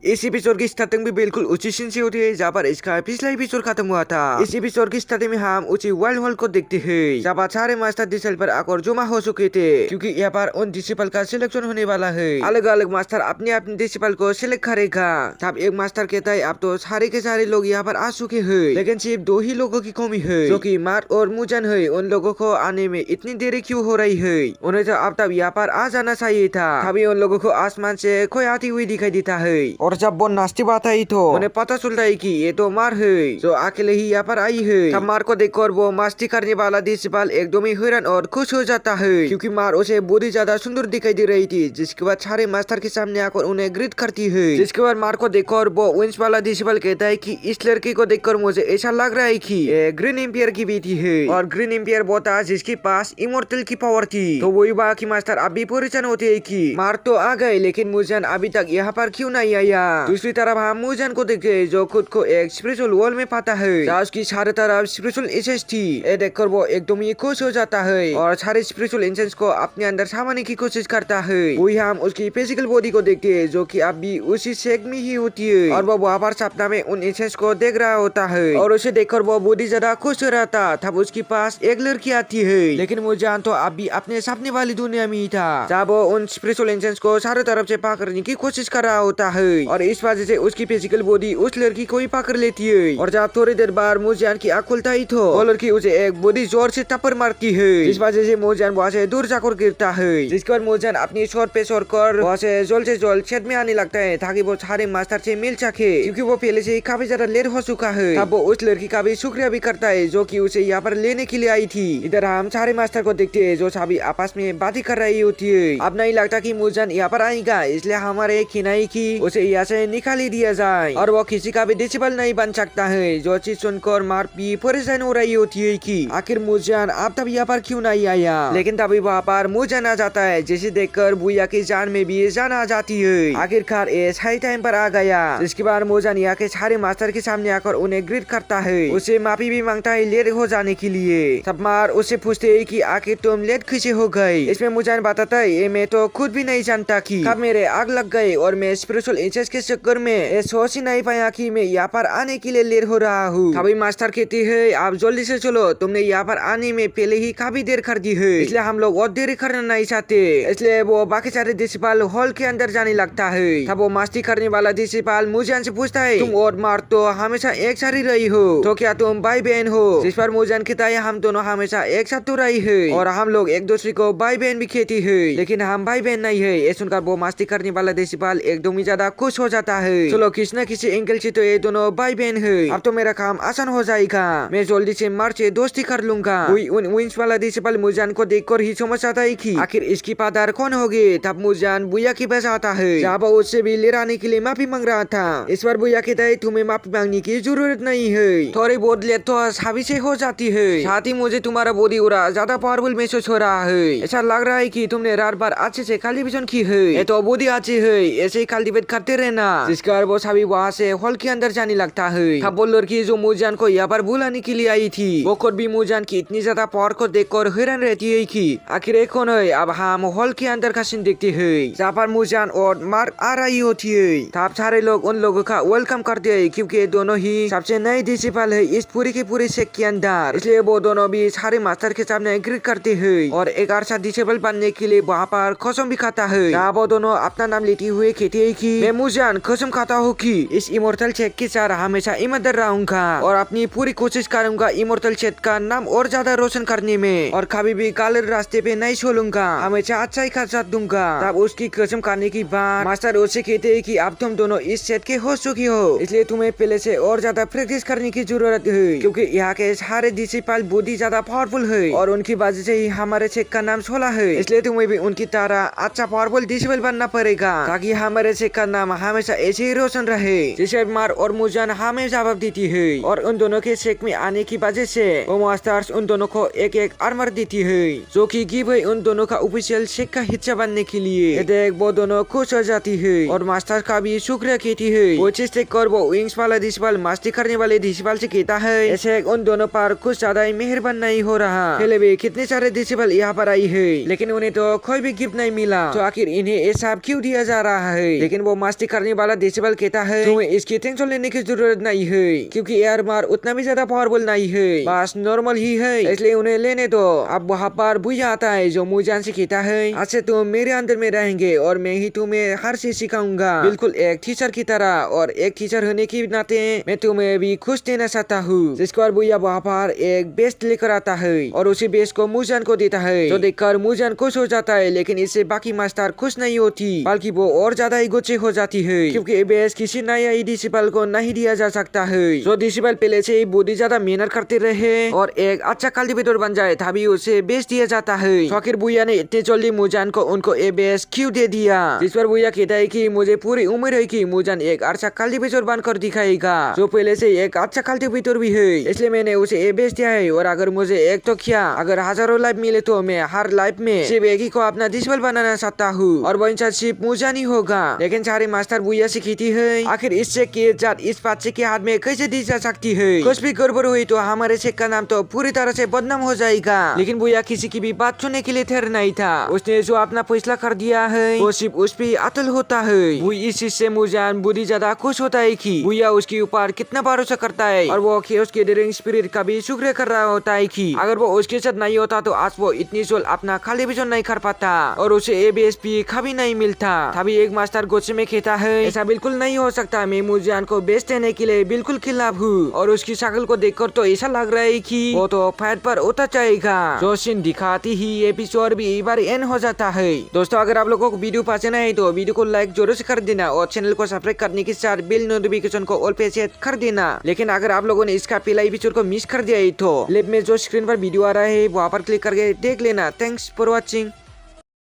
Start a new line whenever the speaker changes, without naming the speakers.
इस एपिसोड की स्टार्टिंग भी बिल्कुल उसी सीन से होती है जहाँ पर इसका पिछला एपिसोड खत्म हुआ था। इस एपिसोड की स्टार्टिंग में हम उसी वर्ल्ड हॉल को देखते हैं जहाँ पर सारे मास्टर डिसिपल पर आकर जमा हो चुके थे, क्योंकि यहाँ पर उन डिसिपल का सिलेक्शन होने वाला है। अलग अलग मास्टर अपने अपने डिसिपल को सिलेक्ट करेगा। तब एक मास्टर कहता है अब तो सारे के सारे लोग यहाँ पर आ चुके हैं, लेकिन सिर्फ 2 ही लोगों की कमी है, जो कि मार्क और मुजान है। उन लोगों को आने में इतनी देरी क्यों हो रही है? उन्हें तो अब तब यहाँ पर आ जाना चाहिए था। तभी उन लोगों को आसमान से कोई आती हुई दिखाई देता है, और जब वो नाश्ती बात आई तो उन्हें पता चलता है कि ये तो मार है जो अकेले ही यहाँ पर आई है। तब मार को देखकर वो मस्ती करने वाला डिसिपल एकदम ही हैरान और खुश हो जाता है, क्योंकि मार उसे बहुत ही ज्यादा सुंदर दिखाई दे रही थी। जिसके बाद सारे मास्टर के सामने आकर उन्हें ग्रीट करती है। जिसके बाद मार को देखकर वो विंस वाला डिसिपल कहता है कि इस लड़की को देखकर मुझे ऐसा लग रहा है कि ये ग्रीन एम्पियर की बेटी है, और ग्रीन एम्पियर वो था जिसके पास इमोर्टल की पावर थी। तो वही बाकी मास्टर अभी परेशान होते है कि मार तो आ गए, लेकिन मुजान अभी तक यहाँ पर क्यों नहीं आया। दूसरी तरफ हम मुजान को देखते जो खुद को एक स्पिरिचुअल वर्ल्ड में पाता है, जहाँ उसकी सारे तरफ स्पिरिचुअल एसेंस थी। ये देखकर वो एकदम ही खुश हो जाता है और सारे स्पिरिचुअल एसेंस को अपने अंदर सामाने की कोशिश करता है। वही हम उसकी फिजिकल बॉडी को देखते हैं, जो कि अब भी उसी शेक में ही होती है, और वो वहाँ पर सपना में उन एसेंस को देख रहा होता है, और उसे देखकर वो बहुत ही ज्यादा खुश हो रहा था। तब उसके पास एक लड़की आती है, लेकिन मुजान तो अब भी अपने सपने वाली दुनिया में ही था, जहाँ वो उन स्पिरिचुअल एसेंस को चारों तरफ से पकड़ने की कोशिश कर रहा होता है, और इस वजह से उसकी फिजिकल बॉडी उस लड़की को ही पकड़ लेती है। और जब थोड़ी देर बाद मुजान की आँख खुलता ही तो वो लड़की उसे एक बॉडी जोर से टप्पर मारती है, जिस वजह से मुजान वहाँ से दूर जाकर गिरता है। जिसके बाद मुजान अपनी शोर पे शोर कर वहाँ से जल्द छत में आने लगता है, ताकि वो सारे मास्टर से मिल सके, क्योंकि वो पहले से ही काफी ज्यादा लेट हो चुका है। तब वो उस लड़की का भी शुक्रिया भी करता है, जो कि उसे यहाँ पर लेने के लिए आई थी। इधर हम सारे मास्टर को देखते हैं जो सभी आपस में बातें कर रही होती है। अब नहीं लगता कि मुजान यहाँ पर आएगा, इसलिए हमारे खिनाई की उसे यहाँ से निकाल ही दिया जाए, और वो किसी का भी डिसिपल नहीं बन सकता है। जो चीज सुनकर मार भी परेशान हो रही होती है कि आखिर मुजान अब तब यहाँ पर क्यों नहीं आया। लेकिन तभी वहाँ पर मुजान आ जाता है, जिसे देखकर बुया की जान में भी जान आ जाती है। आखिरकार ये सही टाइम पर आ गया। जिसके बाद मुजान यहाँ के सारे मास्टर के सामने आकर उन्हें ग्रीट करता है, उसे माफी भी मांगता है लेट हो जाने के लिए। तब मार उससे पूछते है कि आखिर तुम लेट कैसे हो गए। इसमें मुजान बताता है ये मैं तो खुद भी नहीं जानता कि कब मेरे आग लग गए, और मैं स्पिरिचुअल एसेंस के चक्कर में सोच ही नहीं पाया कि मैं यहाँ पर आने के लिए लेट हो रहा हूँ। तभी मास्टर कहती है आप जल्दी से चलो, तुमने यहाँ पर आने में पहले ही काफी देर कर दी है, इसलिए हम लोग और देरी करना नहीं चाहते। इसलिए वो बाकी सारे डिसिपल हॉल के अंदर जाने लगता है। तब वो मस्ती करने वाला डिसिपल मुजान से पूछता है तुम और मार तो हमेशा एक साथ ही रही हो, तो क्या तुम भाई बहन हो। जिस पर मुजान कहता है हम दोनों हमेशा एक साथ तो रही है, और हम लोग एक दूसरे को भाई बहन भी कहती है, लेकिन हम भाई बहन नहीं है। ये सुनकर वो मस्ती करने वाला डिसिपल एकदम ही ज्यादा खुश हो जाता है। चलो किसी न किसी एंगल से तो ये दोनों भाई बहन है, अब तो मेरा काम आसान हो जाएगा, मैं जल्दी से मार से दोस्ती कर लूंगा। विंस वाला डिसिपल मुजान को देखकर ही समझ आता है कि आखिर इसकी पादार कौन होगी। तब मुजान बुया के पास आता है, जहाँ वो उससे भी लेराने के लिए माफी मांग रहा था। इस बार बुया कहता है तुम्हें माफी मांगने की जरूरत नहीं है, थोड़ी बहुत लेट तो सभी से हो जाती है, साथ ही मुझे तुम्हारा बॉडी उड़ा ज्यादा पावरफुल महसूस हो रहा है। ऐसा लग रहा है कि तुमने रात भर अच्छे से कल्टीवेशन की है, ये तो बॉडी अच्छी है, ऐसे ही कल्टीवेट करते रहना। जिसके बाद वो सभी वहाँ से हॉल के अंदर जाने लगता है। तब वो लड़की जो मुजान को यहाँ पर बुलाने के लिए आई थी, वो खुद भी मुजान की इतनी ज्यादा पावर को देखकर हैरान रहती है कि आखिर एक कौन है। अब हम हॉल के अंदर का सीन देखते हैं, जहाँ पर मुजान और मार्क आ रही होती है। तब सारे लोग उन लोगों का वेलकम करते हैं, क्योंकि दोनों ही सबसे नए डिसिपल है इस पूरी के पूरे सेक के अंदर, इसलिए वो दोनों भी सारे मास्टर के सामने एग्री करते हैं, और एक अच्छा डिसिपल बनने के लिए वहाँ पर कसम भी खाता है। जहाँ वो दोनों अपना नाम लेते हुए कहते हैं कि मैं मुजान कसम खाता हूँ कि इस इमोर्टल चेक के साथ हमेशा ईमानदार रहूंगा, और अपनी पूरी कोशिश करूंगा इमोर्टल चेक का नाम और ज्यादा रोशन करने में, और कभी भी गलत रास्ते पे नहीं छोड़ूंगा, हमेशा अच्छा ही का साथ दूंगा। तब उसकी कसम करने की बात मास्टर उससे कहते हैं कि अब तुम दोनों इस सेट के हो चुकी हो, इसलिए तुम्हें पहले से और ज्यादा प्रैक्टिस करने की जरूरत है, क्योंकि यहाँ के सारे डिसिपल बहुत ही ज्यादा पावरफुल है, और उनकी वजह से ही हमारे चेक का नाम सोला है। इसलिए तुम्हें भी उनकी तरह अच्छा पावरफुल डिसिपल बनना पड़ेगा, ताकि हमारे चेक का नाम हमेशा ऐसे ही रोशन रहे। जिसे मार और मुजान हमें जवाब देती है, और उन दोनों के चेक में आने की वजह से वो मास्टर्स उन दोनों को एक एक आर्मर देती है, जो कि गिव है उन दोनों का ऑफिशियल चेक का हिस्सा बनने के लिए। देख वो दोनों खुश हो जाती है, और मास्टर का भी शुक्रिया कहती है। वो चीज देख कर वो विंग्स वाला डिसिपल मस्ती करने वाले डिसिपल से कहता है ऐसे उन दोनों पर कुछ ज्यादा ही मेहरबान नहीं हो रहा। पहले भी कितने सारे डिसिपल यहाँ पर आई है, लेकिन उन्हें तो कोई भी गिफ्ट नहीं मिला, तो आखिर इन्हें ये सब क्यों दिया जा रहा है। लेकिन वो मस्ती करने वाला डिसेबल कहता है तुम्हें इसकी टेंशन लेने की जरूरत नहीं है क्योंकि एयर मार उतना भी ज्यादा पावरफुल नहीं है, बस नॉर्मल ही है, इसलिए उन्हें लेने दो। अब वहाँ पर भैया आता है जो मुजान से कहता है अच्छा तुम मेरे अंदर में रहेंगे और मैं ही तुम्हें हर चीज सिखाऊंगा बिल्कुल एक टीचर की तरह, और एक टीचर होने के नाते मैं तुम्हें भी खुश देना चाहता हूँ। जिसके बाद भैया वहाँ पर एक बेस्ट लेकर आता है और उसी बेस्ट को मुजान को देता है, जो देखकर मुजान खुश हो जाता है। लेकिन इससे बाकी मास्टर खुश नहीं होती बल्कि वो और ज्यादा इगोचे हो जाती है क्योंकि ये बेस्ट किसी नए डिसिपल को नहीं दिया जा सकता है। जो डिसिपल पहले से ही बहुत ज्यादा मेहनत करते रहे और एक अच्छा कल्टीवेटर बन जाए तभी उसे बेच दिया जाता है। शौकीर भैया ने इतने जल्दी मुजान को उनको ए बेस क्यों दे दिया, जिस पर भैया कहता है कि मुझे पूरी उम्मीद है कि मुजान एक अच्छा कल्टीवेटर बनकर दिखाएगा जो पहले से एक अच्छा कल्टीवेटर भी है, इसलिए मैंने उसे ए बेच दिया है। और अगर मुझे एक तो क्या अगर हजारों लाइफ मिले तो मैं हर लाइफ में सिर्फ एक ही को अपना डिसेबल बनाना चाहता हूँ और वो इंसान सिर्फ मुजान ही होगा। लेकिन सारे मास्टर भैया से कहती है आखिर इससे की जात इस बच्चे के हाथ में कैसे दी जा सकती है, कुछ भी गड़बड़ हुई तो हमारे शेख का नाम तो पूरी तरह से बदनाम हो जाएगा। लेकिन भैया किसी की भी बात सुनने के लिए ठहर नहीं था, उसने जो अपना फैसला कर दिया है वो सिर्फ उस पे अटल होता है। वो इस चीज से मुजान बुरी ज्यादा खुश होता है कि भैया उसके ऊपर कितना भरोसा करता है और वो उसके डेयरिंग स्पिरिट का भी शुक्र कर रहा होता है कि अगर वो उसके साथ नहीं होता तो आज वो इतनी जल्द अपना खाली भी नहीं कर पाता और उसे ABSP कभी नहीं मिलता। तभी एक मास्टर गुस्से में कहता है ऐसा बिल्कुल नहीं हो सकता, मैं मुजान को बेच देने के लिए बिल्कुल खिलाफ हूँ और उसकी शक्ल को देखकर तो ऐसा लग रहा है कि वो तो फाइट पर उतर जाएगा। जो सीन दिखाती ही एपिसोड भी एक बार एंड हो जाता है। दोस्तों अगर आप लोगों को वीडियो पसंद आए तो वीडियो को लाइक जरूर से कर देना और चैनल को सब्सक्राइब करने के साथ बेल नोटिफिकेशन को ऑल पे सेट कर देना। लेकिन अगर आप लोगों ने इसका पहला एपिसोड को मिस कर दिया है तो लेफ्ट में जो स्क्रीन पर वीडियो आ रहा है वहाँ पर क्लिक करके देख लेना। Thanks for watching.